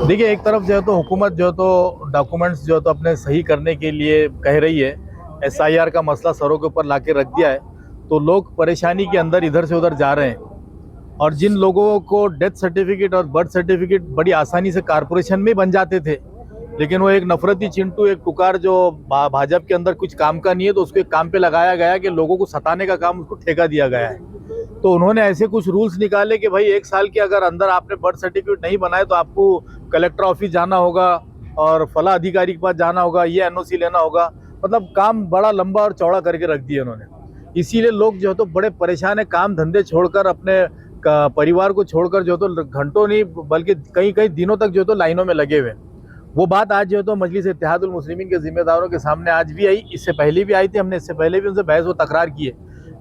देखिए, एक तरफ जो है तो हुकूमत जो है तो डॉक्यूमेंट्स जो है तो अपने सही करने के लिए कह रही है। एसआईआर का मसला सरों के ऊपर लाके रख दिया है, तो लोग परेशानी के अंदर इधर से उधर जा रहे हैं। और जिन लोगों को डेथ सर्टिफिकेट और बर्थ सर्टिफिकेट बड़ी आसानी से कारपोरेशन में बन जाते थे, लेकिन वो एक नफरती चिंटू, एक टुकार जो भाजपा के अंदर कुछ काम का नहीं है, तो उसको एक काम पे लगाया गया कि लोगों को सताने का काम उसको ठेका दिया गया है। तो उन्होंने ऐसे कुछ रूल्स निकाले कि भाई 1 साल के अगर अंदर आपने बर्थ सर्टिफिकेट नहीं बनाए तो आपको कलेक्टर ऑफिस जाना होगा और फला अधिकारी के पास जाना होगा, ये एनओसी लेना होगा। मतलब काम बड़ा लंबा और चौड़ा करके रख दिया उन्होंने। इसीलिए लोग जो है तो बड़े परेशान है, काम धंधे छोड़कर, अपने परिवार को छोड़कर जो तो घंटों नहीं बल्कि कई कई दिनों तक जो तो लाइनों में लगे हुए। वो बात आज जो तो मजलिस इत्तेहादुल मुस्लिमीन के जिम्मेदारों के सामने आज भी आई, इससे पहले भी आई थी। हमने इससे पहले भी उनसे बहस व तकरार की है,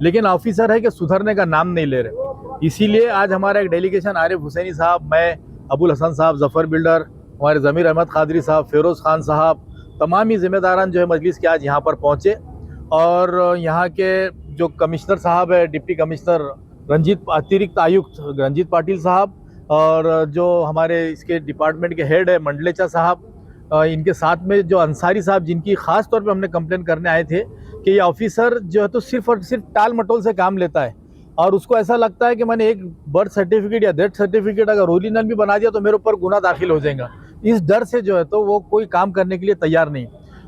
लेकिन ऑफिसर है कि सुधरने का नाम नहीं ले रहे। इसीलिए आज हमारा एक डेलीगेशन आरिफ हुसैनी साहब, मैं, अबुल हसन साहब, जफर बिल्डर, हमारे ज़मीर अहमद कादरी साहब, फिरोज़ खान साहब, तमाम ही जिम्मेदारान जो है मजलिस के आज यहाँ पर पहुँचे। और यहाँ के जो कमिश्नर साहब है, डिप्टी कमिश्नर रंजीत, अतिरिक्त आयुक्त रंजीत पाटिल साहब, और जो हमारे इसके डिपार्टमेंट के हेड है मंडलेचा साहब, इनके साथ में जो अंसारी साहब, जिनकी खास तौर पे हमने कंप्लेन करने आए थे कि ये ऑफिसर जो है तो सिर्फ और सिर्फ टाल मटोल से काम लेता है, और उसको ऐसा लगता है कि मैंने एक बर्थ सर्टिफिकेट या डेथ सर्टिफिकेट अगर ओरिजिनल भी बना दिया तो मेरे ऊपर गुना दाखिल हो जाएगा। इस डर से जो है तो वो कोई काम करने के लिए तैयार नहीं।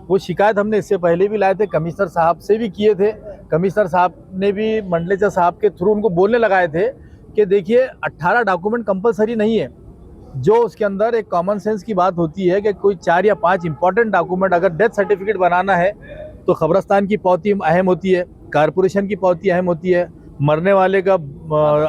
वो शिकायत हमने इससे पहले भी लाए थे, कमिश्नर साहब से भी किए थे। कमिश्नर साहब ने भी मंडलेचा साहब के थ्रू उनको बोलने लगाए थे कि देखिए 18 डॉक्यूमेंट कंपलसरी नहीं है, जो उसके अंदर एक कॉमन सेंस की बात होती है कि कोई 4 या 5 इंपॉर्टेंट डॉक्यूमेंट, अगर डेथ सर्टिफिकेट बनाना है तो खबरस्तान की पावती अहम होती है, कारपोरेशन की पावती अहम होती है, मरने वाले का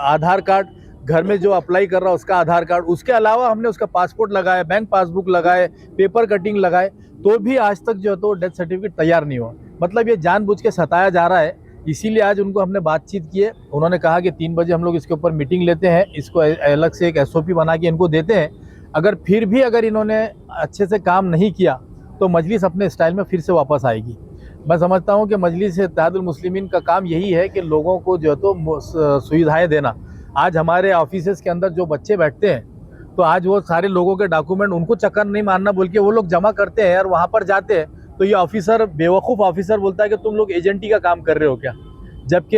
आधार कार्ड, घर में जो अप्लाई कर रहा है उसका आधार कार्ड, उसके अलावा हमने उसका पासपोर्ट लगाए, बैंक पासबुक लगाए, पेपर कटिंग लगाए, तो भी आज तक जो है तो डेथ सर्टिफिकेट तैयार नहीं हुआ। मतलब ये जानबूझ के सताया जा रहा है। इसीलिए आज उनको हमने बातचीत की है। उन्होंने कहा कि 3 बजे हम लोग इसके ऊपर मीटिंग लेते हैं, इसको अलग से एक एसओपी बना के इनको देते हैं। अगर फिर भी अगर इन्होंने अच्छे से काम नहीं किया तो मजलिस अपने स्टाइल में फिर से वापस आएगी। मैं समझता हूँ कि मजलिस इत्तेहादुल मुस्लिमीन का काम यही है कि लोगों को जो है तो सुविधाएँ देना। आज हमारे ऑफिसेस के अंदर जो बच्चे बैठते हैं, तो आज वो सारे लोगों के डॉक्यूमेंट उनको चक्कर नहीं मारना बोल के वो लोग जमा करते हैं और वहाँ पर जाते हैं, तो ये ऑफिसर, बेवकूफ़ ऑफिसर बोलता है कि तुम लोग एजेंटी का काम कर रहे हो क्या। जबकि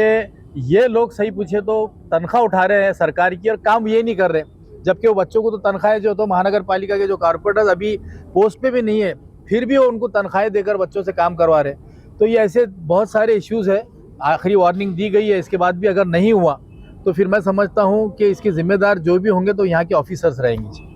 ये लोग सही पूछे तो तनख्वाह उठा रहे हैं सरकार की और काम ये नहीं कर रहे। जबकि वो बच्चों को तो तनख्वाहें जो तो महानगर पालिका के जो कारपोरेटर अभी पोस्ट पे भी नहीं है, फिर भी वो उनको तनख्वाहें देकर बच्चों से काम करवा रहे। तो ये ऐसे बहुत सारे इश्यूज़ है। आखिरी वार्निंग दी गई है, इसके बाद भी अगर नहीं हुआ तो फिर मैं समझता हूँ कि इसके जिम्मेदार जो भी होंगे तो यहाँ के ऑफिसर्स रहेंगे।